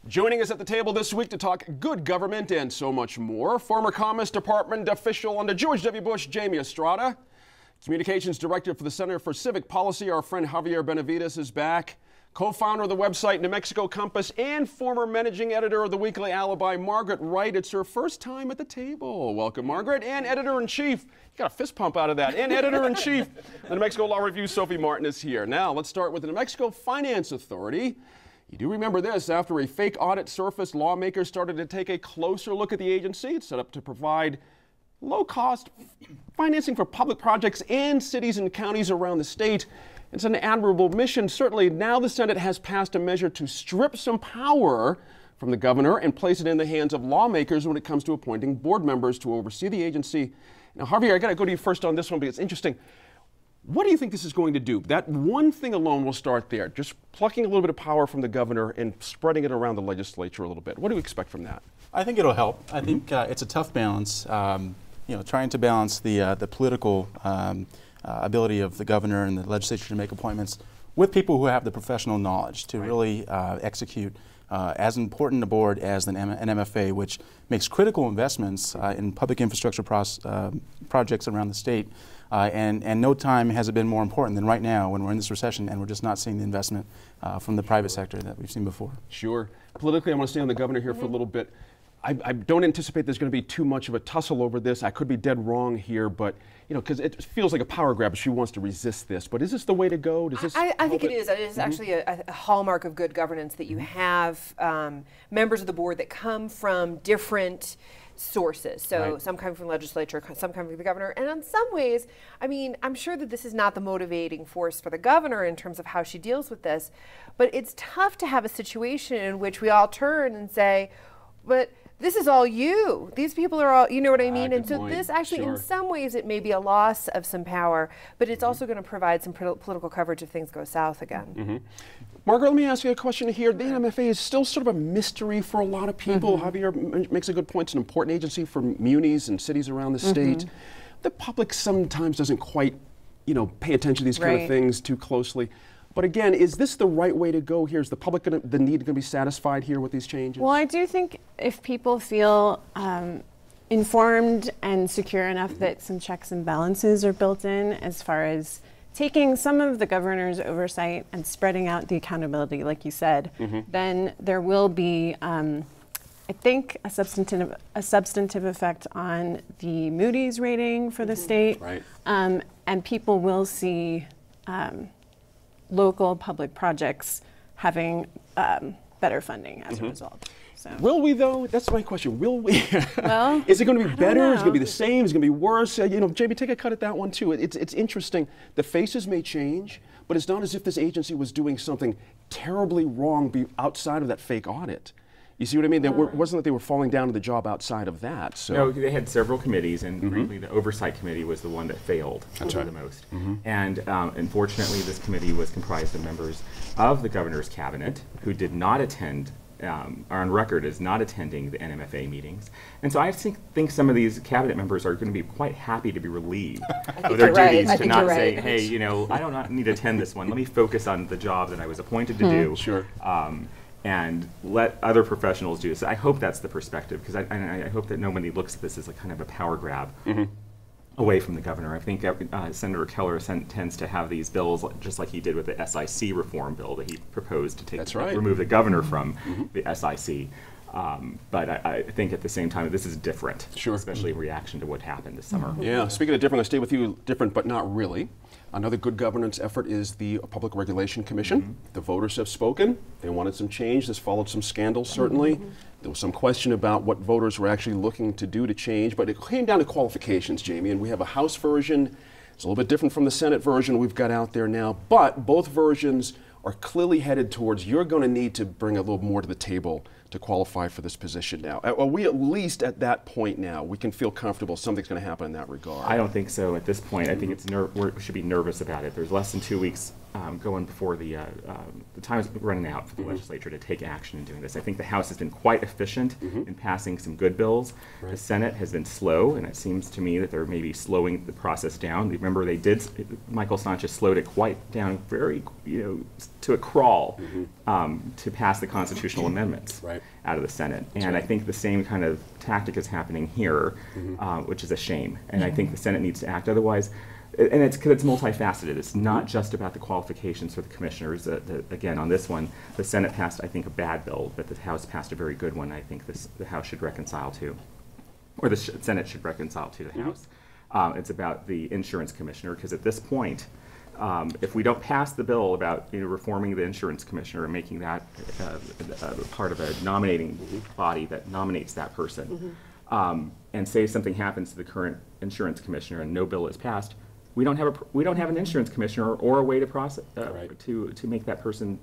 Joining us at the table this week to talk good government and so much more, former Commerce Department official under George W. Bush, Jamie Estrada. Communications Director for the Center for Civic Policy, our friend Javier Benavides is back. Co-founder of the website New Mexico Compass and former managing editor of the Weekly Alibi, Margaret Wright. It's her first time at the table. Welcome, Margaret. And editor-in-chief, you got a fist pump out of that, and editor-in-chief, the New Mexico Law Review, Sophie Martin is here. Now, let's start with the New Mexico Finance Authority. You do remember this, after a fake audit surfaced, lawmakers started to take a closer look at the agency. It's set up to provide low-cost financing for public projects and cities and counties around the state. It's an admirable mission. Certainly, now the Senate has passed a measure to strip some power from the governor and place it in the hands of lawmakers when it comes to appointing board members to oversee the agency. Now, Javier, I got to go to you first on this one because it's interesting. What do you think this is going to do? That one thing alone will start there, just plucking a little bit of power from the governor and spreading it around the legislature a little bit. What do you expect from that? I think it'll help. I think it's a tough balance. Trying to balance the political ability of the governor and the legislature to make appointments with people who have the professional knowledge to really execute as important a board as an MFA, which makes critical investments in public infrastructure projects around the state. And no time has it been more important than right now when we're in this recession and we're just not seeing the investment from the private sector that we've seen before. Sure. Politically, I want to stay on the governor here for a little bit. I don't anticipate there's going to be too much of a tussle over this. I could be dead wrong here, but, because it feels like a power grab. She wants to resist this. But is this the way to go? Does this I think it is. It is actually a hallmark of good governance that you have members of the board that come from different sources. So some come from the legislature, some come from the governor. And in some ways, I'm sure that this is not the motivating force for the governor in terms of how she deals with this. But it's tough to have a situation in which we all turn and say, but this is all you. These people are all, you know what I mean? And so point. this actually, Sure. in some ways, it may be a loss of some power, but it's also going to provide some political coverage if things go south again. Margaret, let me ask you a question here. The NMFA is still sort of a mystery for a lot of people. Javier makes a good point. It's an important agency for munis and cities around the state. The public sometimes doesn't quite, pay attention to these kind of things too closely. But again, is this the right way to go here? Is the public the need going to be satisfied here with these changes? Well, I do think if people feel informed and secure enough that some checks and balances are built in as far as taking some of the governor's oversight and spreading out the accountability, like you said, then there will be, I think, a substantive effect on the Moody's rating for the state. Right. And people will see local public projects having better funding as a result. So. Will we, though? That's my question. Will we? Well, is it going to be better? Is it going to be know. the same? Is it going to be worse? Jamie, take a cut at that one, too. It's interesting. The faces may change, but it's not as if this agency was doing something terribly wrong outside of that fake audit. You see what I mean? It wasn't that they were falling down to the job outside of that. So. No, they had several committees, and frankly, the Oversight Committee was the one that failed the most. And unfortunately, this committee was comprised of members of the governor's cabinet who did not attend, are on record as not attending the NMFA meetings. And so I think some of these cabinet members are going to be quite happy to be relieved of their duties to not say, hey, I don't need to attend this one. Let me focus on the job that I was appointed to do. Sure. And let other professionals do this. I hope that's the perspective, because I hope that nobody looks at this as a kind of a power grab away from the governor. I think Senator Keller tends to have these bills just like he did with the SIC reform bill that he proposed to remove the governor from the SIC. But I think at the same time this is different, especially in reaction to what happened this summer. Yeah, speaking of different, I stay with you, different but not really. Another good governance effort is the Public Regulation Commission. The voters have spoken. They wanted some change. This followed some scandals, certainly. There was some question about what voters were actually looking to do to change, but it came down to qualifications, Jamie, and we have a House version. It's a little bit different from the Senate version we've got out there now, but both versions are clearly headed towards you're going to need to bring a little more to the table to qualify for this position now. Are we at least at that point now? We can feel comfortable something's going to happen in that regard. I don't think so at this point. I think we should be nervous about it. There's less than 2 weeks going before the time is running out for the legislature to take action in doing this. I think the House has been quite efficient in passing some good bills. Right. The Senate has been slow, and it seems to me that they're maybe slowing the process down. Remember, Michael Sanchez slowed it quite down to a crawl to pass the constitutional amendments out of the Senate. And I think the same kind of tactic is happening here, which is a shame. And I think the Senate needs to act otherwise. And it's because it's multifaceted. It's not just about the qualifications for the commissioners. Again, on this one, the Senate passed, I think, a bad bill, but the House passed a very good one. I think the House should reconcile to, or the Senate should reconcile to the House. It's about the insurance commissioner, because at this point, if we don't pass the bill about reforming the insurance commissioner and making that part of a nominating body that nominates that person, and say something happens to the current insurance commissioner and no bill is passed, we don't have an insurance commissioner or a way to process to make that person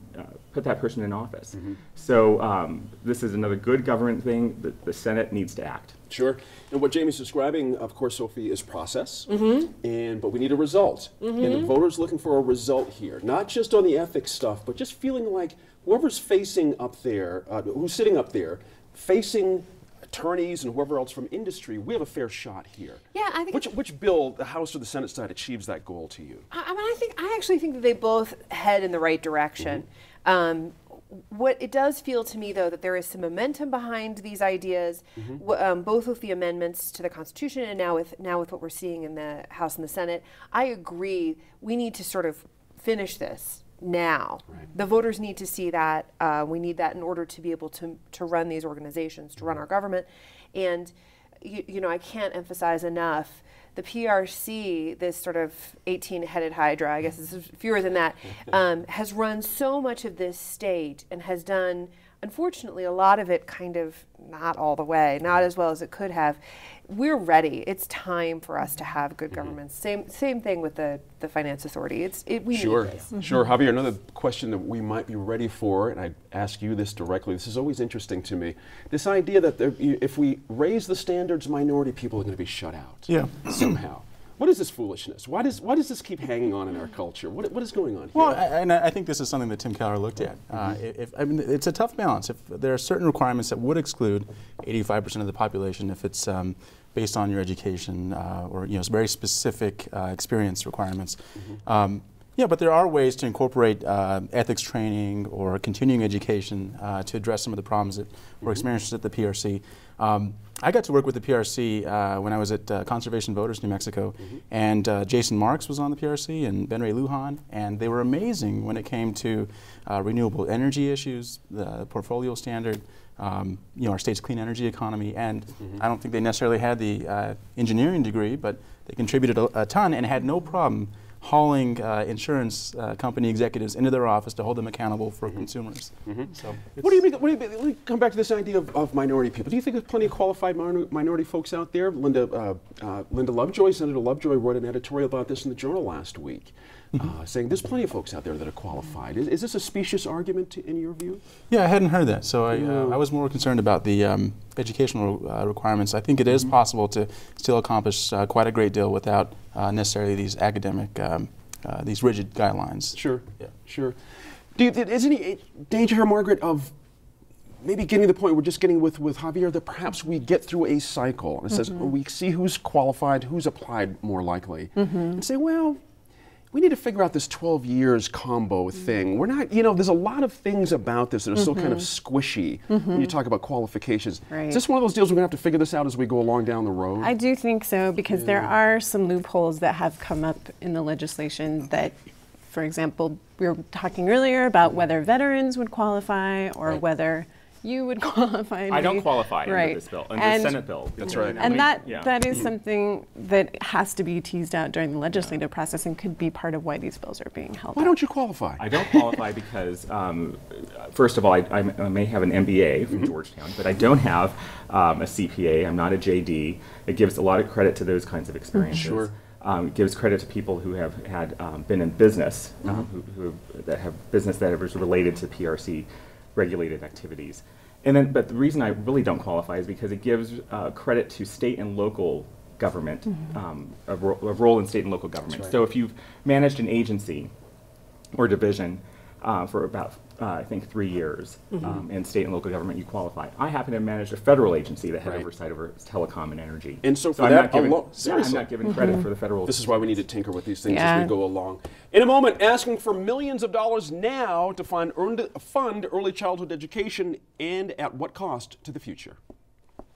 put that person in office. So this is another good government thing that the Senate needs to act. Sure. And what Jamie's describing, of course, Sophie, is process. But we need a result. And the voters looking for a result here, not just on the ethics stuff, but just feeling like whoever's facing up there, who's sitting up there, facing attorneys and whoever else from industry, we have a fair shot here. Yeah, I think which bill, the House or the Senate side, achieves that goal to you? I actually think that they both head in the right direction. What it does feel to me, though, that there is some momentum behind these ideas, both with the amendments to the Constitution and now with what we're seeing in the House and the Senate. I agree. We need to sort of finish this now. The voters need to see that. We need that in order to be able to run these organizations, to run our government. And I can't emphasize enough, the PRC, this sort of 18-headed hydra, I guess it's fewer than that, has run so much of this state and has done, unfortunately, a lot of it kind of not all the way, not as well as it could have. We're ready. It's time for us to have good governments. Same thing with the Finance Authority. We need this. Sure. Javier, another question that we might be ready for, and I ask you this directly, this is always interesting to me, this idea that if we raise the standards, minority people are going to be shut out somehow. What is this foolishness? Why does this keep hanging on in our culture? What is going on here? Well, and I think this is something that Tim Keller looked at. It's a tough balance. If there are certain requirements that would exclude 85% of the population if it's based on your education or very specific experience requirements. But there are ways to incorporate ethics training or continuing education to address some of the problems that were experienced at the PRC. I got to work with the PRC when I was at Conservation Voters, New Mexico, and Jason Marks was on the PRC and Ben Ray Lujan, and they were amazing when it came to renewable energy issues, the portfolio standard, our state's clean energy economy, and I don't think they necessarily had the engineering degree, but they contributed a ton and had no problem hauling insurance company executives into their office to hold them accountable for consumers. So what do you mean? Let me come back to this idea of minority people. Do you think there's plenty of qualified minority folks out there? Linda Lovejoy, Senator Lovejoy, wrote an editorial about this in the Journal last week, saying there's plenty of folks out there that are qualified. Is this a specious argument in your view? Yeah, I hadn't heard that. So I was more concerned about the educational requirements. I think it is possible to still accomplish quite a great deal without necessarily these academic, these rigid guidelines. Sure. Is any danger here, Margaret, of maybe getting to the point we're just getting with Javier, that perhaps we get through a cycle and it says we see who's qualified, who's applied more likely, and say, well, we need to figure out this 12 years combo thing. We're not, there's a lot of things about this that are still kind of squishy when you talk about qualifications. Is this one of those deals we're going to have to figure this out as we go along down the road? I do think so, because there are some loopholes that have come up in the legislation that, for example, we were talking earlier about whether veterans would qualify or whether you would qualify. I don't qualify under this bill, under the Senate bill. That's right. And that is something that has to be teased out during the legislative process and could be part of why these bills are being held Why don't you qualify? I don't qualify because, first of all, I may have an MBA from Georgetown, but I don't have a CPA. I'm not a JD. It gives a lot of credit to those kinds of experiences. It gives credit to people who have had been in business, that have business that is related to PRC regulated activities. But the reason I really don't qualify is because it gives credit to state and local government, a role in state and local government. So if you've managed an agency or division for about, I think, 3 years. In state and local government, you qualify. I happen to manage a federal agency that had oversight over telecom and energy. And so for I'm that not given, alone, I'm seriously. not given credit for the federal. This is why we need to tinker with these things as Yeah. we go along. In a moment, asking for millions of dollars now to fund early childhood education, and at what cost to the future.